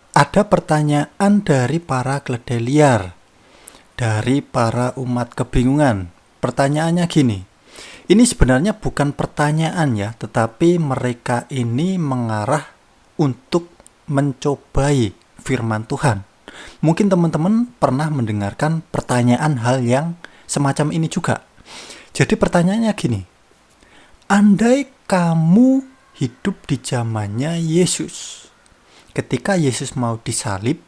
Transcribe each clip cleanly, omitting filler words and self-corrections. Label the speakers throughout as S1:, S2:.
S1: Ada pertanyaan dari para keledai liar, dari para umat kebingungan. Pertanyaannya gini, ini sebenarnya bukan pertanyaan ya, tetapi mereka ini mengarah untuk mencobai firman Tuhan. Mungkin teman-teman pernah mendengarkan pertanyaan hal yang semacam ini juga. Jadi pertanyaannya gini, andai kamu hidup di zamannya Yesus, ketika Yesus mau disalib,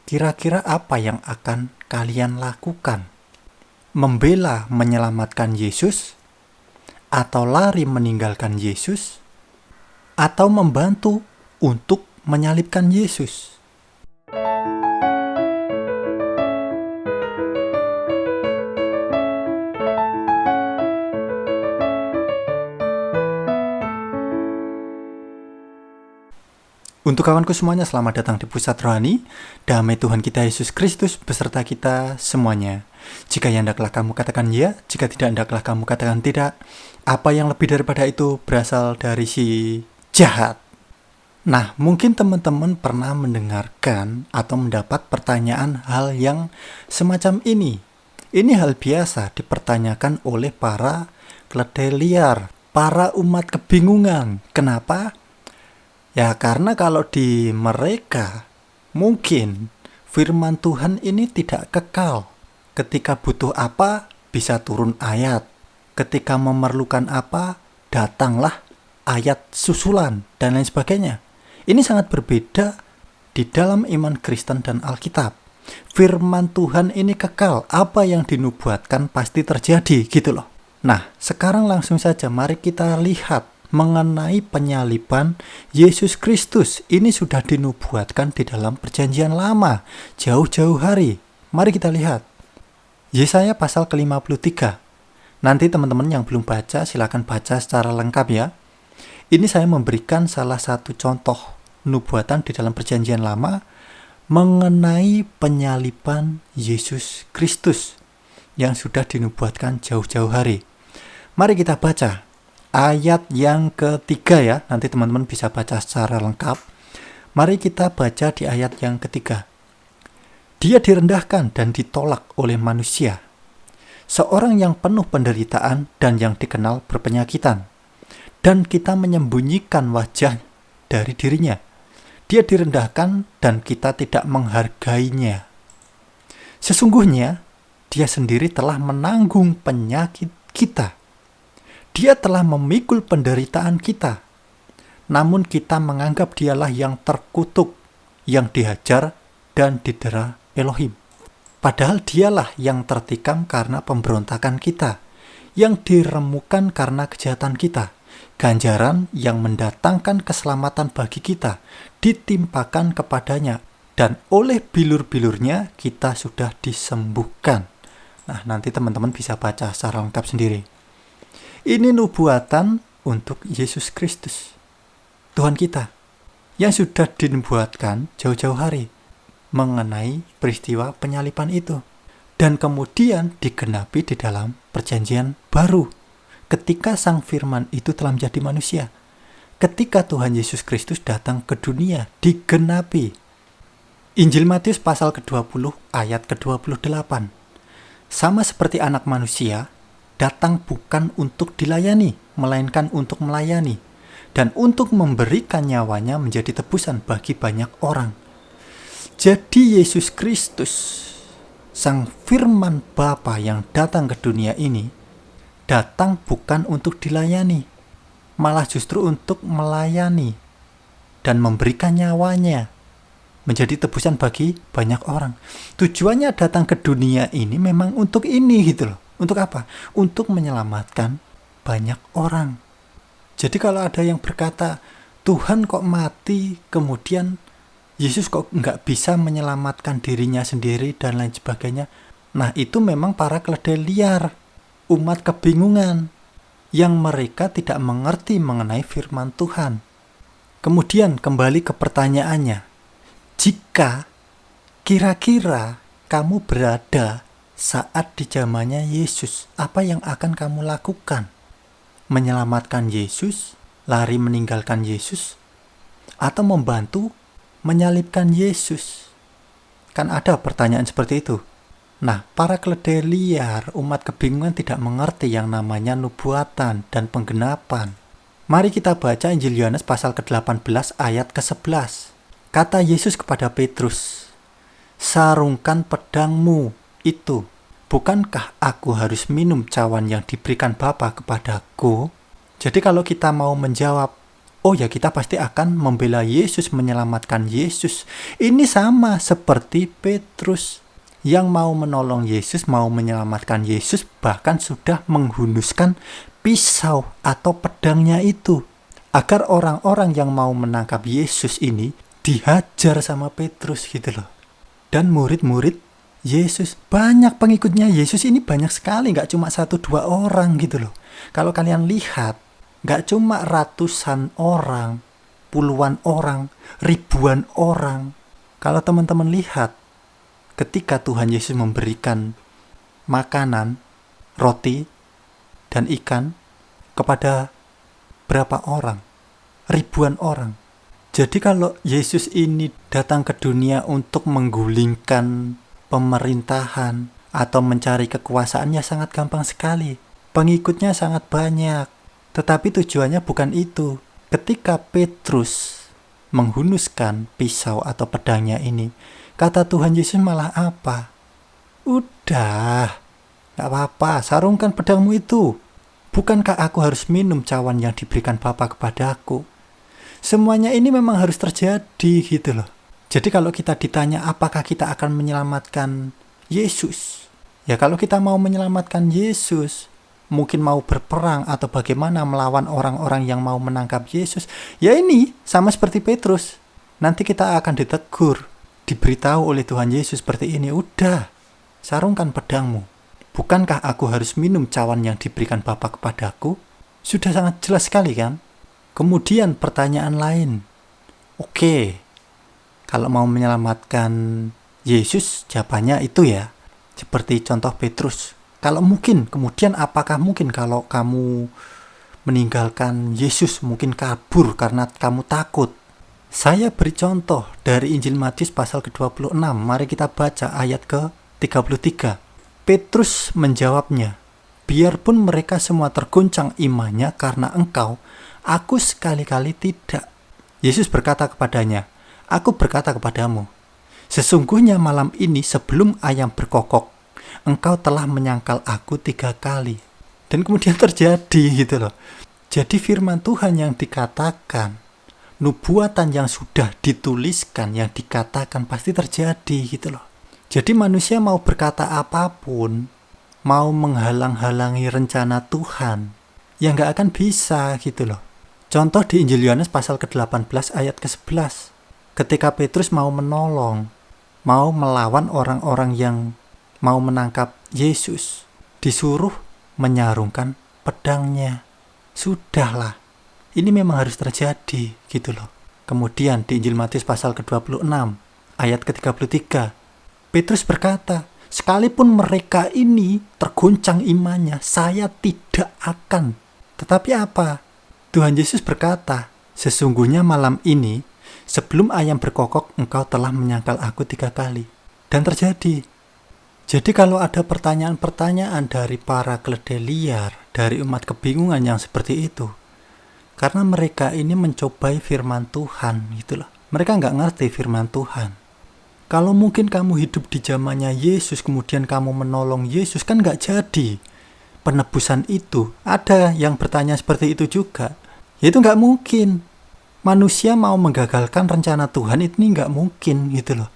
S1: kira-kira apa yang akan kalian lakukan? Membela, menyelamatkan Yesus, atau lari meninggalkan Yesus, atau membantu untuk menyalibkan Yesus? Untuk kawanku semuanya, selamat datang di Pusat Rohani. Damai Tuhan kita Yesus Kristus beserta kita semuanya. Jika yang hendaklah kamu katakan ya, jika tidak hendaklah kamu katakan tidak. Apa yang lebih daripada itu berasal dari si jahat. Nah, mungkin teman-teman pernah mendengarkan atau mendapat pertanyaan hal yang semacam ini. Ini hal biasa dipertanyakan oleh para keledai liar, para umat kebingungan. Kenapa? Ya karena kalau di mereka mungkin firman Tuhan ini tidak kekal. Ketika butuh apa bisa turun ayat. Ketika memerlukan apa datanglah ayat susulan dan lain sebagainya. Ini sangat berbeda di dalam iman Kristen dan Alkitab. Firman Tuhan ini kekal. Apa yang dinubuatkan pasti terjadi gitu loh. Nah sekarang langsung saja mari kita lihat mengenai penyaliban Yesus Kristus. Ini sudah dinubuatkan di dalam perjanjian lama, jauh-jauh hari. Mari kita lihat. Yesaya pasal ke-53. Nanti teman-teman yang belum baca, silakan baca secara lengkap ya. Ini saya memberikan salah satu contoh nubuatan di dalam perjanjian lama mengenai penyaliban Yesus Kristus yang sudah dinubuatkan jauh-jauh hari. Mari kita baca ayat yang ketiga ya, nanti teman-teman bisa baca secara lengkap. Mari kita baca di ayat yang ketiga. Dia direndahkan dan ditolak oleh manusia, seorang yang penuh penderitaan dan yang dikenal berpenyakitan, dan kita menyembunyikan wajah dari dirinya. Dia direndahkan dan kita tidak menghargainya. Sesungguhnya dia sendiri telah menanggung penyakit kita. Dia telah memikul penderitaan kita, namun kita menganggap dialah yang terkutuk, yang dihajar dan didera Elohim. Padahal dialah yang tertikam karena pemberontakan kita, yang diremukan karena kejahatan kita. Ganjaran yang mendatangkan keselamatan bagi kita ditimpakan kepadanya, dan oleh bilur-bilurnya kita sudah disembuhkan. Nah, nanti teman-teman bisa baca secara lengkap sendiri. Ini nubuatan untuk Yesus Kristus, Tuhan kita, yang sudah dinubuatkan jauh-jauh hari mengenai peristiwa penyaliban itu. Dan kemudian digenapi di dalam perjanjian baru, ketika Sang Firman itu telah menjadi manusia. Ketika Tuhan Yesus Kristus datang ke dunia, digenapi. Injil Matius pasal ke-20 ayat ke-28. Sama seperti anak manusia, datang bukan untuk dilayani, melainkan untuk melayani, dan untuk memberikan nyawanya menjadi tebusan bagi banyak orang. Jadi Yesus Kristus, Sang Firman Bapa yang datang ke dunia ini, datang bukan untuk dilayani, malah justru untuk melayani dan memberikan nyawanya menjadi tebusan bagi banyak orang. Tujuannya datang ke dunia ini memang untuk ini gitu loh. Untuk apa? Untuk menyelamatkan banyak orang. Jadi kalau ada yang berkata, Tuhan kok mati, kemudian Yesus kok nggak bisa menyelamatkan dirinya sendiri dan lain sebagainya. Nah itu memang para keledai liar, umat kebingungan, yang mereka tidak mengerti mengenai firman Tuhan. Kemudian kembali ke pertanyaannya. Jika kira-kira kamu berada saat di zamannya Yesus, apa yang akan kamu lakukan? Menyelamatkan Yesus, lari meninggalkan Yesus, atau membantu menyalibkan Yesus? Kan ada pertanyaan seperti itu. Nah, para keledai liar, umat kebingungan tidak mengerti yang namanya nubuatan dan penggenapan. Mari kita baca Injil Yohanes pasal ke-18 ayat ke-11. Kata Yesus kepada Petrus, "Sarungkan pedangmu itu. Bukankah aku harus minum cawan yang diberikan Bapa kepadaku?" Jadi kalau kita mau menjawab, oh ya kita pasti akan membela Yesus, menyelamatkan Yesus. Ini sama seperti Petrus yang mau menolong Yesus, mau menyelamatkan Yesus, bahkan sudah menghunuskan pisau atau pedangnya itu. Agar orang-orang yang mau menangkap Yesus ini dihajar sama Petrus gitu loh. Dan murid-murid Yesus, banyak pengikutnya Yesus ini banyak sekali, gak cuma 1-2 orang gitu loh. Kalau kalian lihat, gak cuma ratusan orang, puluhan orang, ribuan orang. Kalau teman-teman lihat, ketika Tuhan Yesus memberikan makanan, roti, dan ikan kepada berapa orang? Ribuan orang. Jadi kalau Yesus ini datang ke dunia untuk menggulingkan pemerintahan atau mencari kekuasaan, ya sangat gampang sekali. Pengikutnya sangat banyak. Tetapi tujuannya bukan itu. Ketika Petrus menghunuskan pisau atau pedangnya ini, kata Tuhan Yesus malah apa? Udah, gak apa-apa, sarungkan pedangmu itu. Bukankah aku harus minum cawan yang diberikan Bapa kepadaku? Semuanya ini memang harus terjadi gitu loh. Jadi kalau kita ditanya apakah kita akan menyelamatkan Yesus? Ya kalau kita mau menyelamatkan Yesus, mungkin mau berperang atau bagaimana melawan orang-orang yang mau menangkap Yesus, ya ini sama seperti Petrus. Nanti kita akan ditegur, diberitahu oleh Tuhan Yesus seperti ini, udah, sarungkan pedangmu. Bukankah aku harus minum cawan yang diberikan Bapa kepadaku? Sudah sangat jelas sekali kan? Kemudian pertanyaan lain. Oke, kalau mau menyelamatkan Yesus, jawabannya itu ya. Seperti contoh Petrus. Kalau mungkin, kemudian apakah mungkin kalau kamu meninggalkan Yesus, mungkin kabur karena kamu takut? Saya beri contoh dari Injil Matius pasal ke-26. Mari kita baca ayat ke-33. Petrus menjawabnya, "Biarpun mereka semua terguncang imannya karena engkau, aku sekali-kali tidak." Yesus berkata kepadanya, "Aku berkata kepadamu, sesungguhnya malam ini sebelum ayam berkokok, engkau telah menyangkal aku 3 kali. Dan kemudian terjadi gitu loh. Jadi firman Tuhan yang dikatakan, nubuatan yang sudah dituliskan, yang dikatakan pasti terjadi gitu loh. Jadi manusia mau berkata apapun, mau menghalang-halangi rencana Tuhan, ya nggak akan bisa gitu loh. Contoh di Injil Yohanes pasal ke-18 ayat ke-11. Ketika Petrus mau menolong, mau melawan orang-orang yang mau menangkap Yesus, disuruh menyarungkan pedangnya. Sudahlah, ini memang harus terjadi gitu loh. Kemudian di Injil Matius pasal ke-26 ayat ke-33, Petrus berkata, "Sekalipun mereka ini terguncang imannya, saya tidak akan." Tetapi apa? Tuhan Yesus berkata, "Sesungguhnya malam ini sebelum ayam berkokok, engkau telah menyangkal aku 3 kali." Dan terjadi. Jadi kalau ada pertanyaan-pertanyaan dari para keledai liar, dari umat kebingungan yang seperti itu, karena mereka ini mencobai firman Tuhan gitulah. Mereka nggak ngerti firman Tuhan. Kalau mungkin kamu hidup di zamannya Yesus, kemudian kamu menolong Yesus, kan nggak jadi penebusan itu. Ada yang bertanya seperti itu juga. Itu nggak mungkin. Manusia mau menggagalkan rencana Tuhan ini nggak mungkin gitu loh.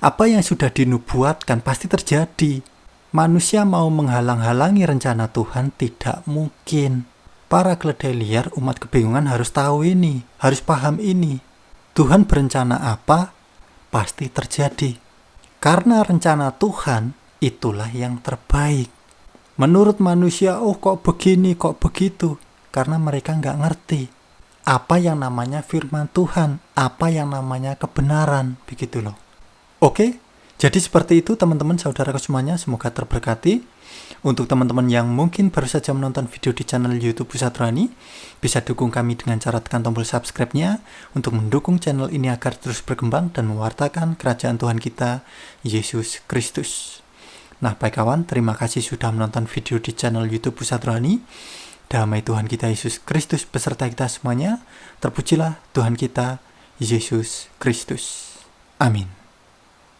S1: Apa yang sudah dinubuatkan pasti terjadi. Manusia mau menghalang-halangi rencana Tuhan tidak mungkin. Para keledai liar umat kebingungan harus tahu ini, harus paham ini. Tuhan berencana apa, pasti terjadi. Karena rencana Tuhan itulah yang terbaik. Menurut manusia, oh kok begini, kok begitu. Karena mereka nggak ngerti apa yang namanya firman Tuhan, apa yang namanya kebenaran, begitu loh. Oke, Jadi seperti itu teman-teman saudaraku semuanya, semoga terberkati. Untuk teman-teman yang mungkin baru saja menonton video di channel YouTube Pusat Rohani, bisa dukung kami dengan cara tekan tombol subscribe-nya untuk mendukung channel ini agar terus berkembang dan mewartakan kerajaan Tuhan kita, Yesus Kristus. Nah baik kawan, terima kasih sudah menonton video di channel YouTube Pusat Rohani. Damai Tuhan kita Yesus Kristus beserta kita semuanya. Terpujilah Tuhan kita, Yesus Kristus. Amin.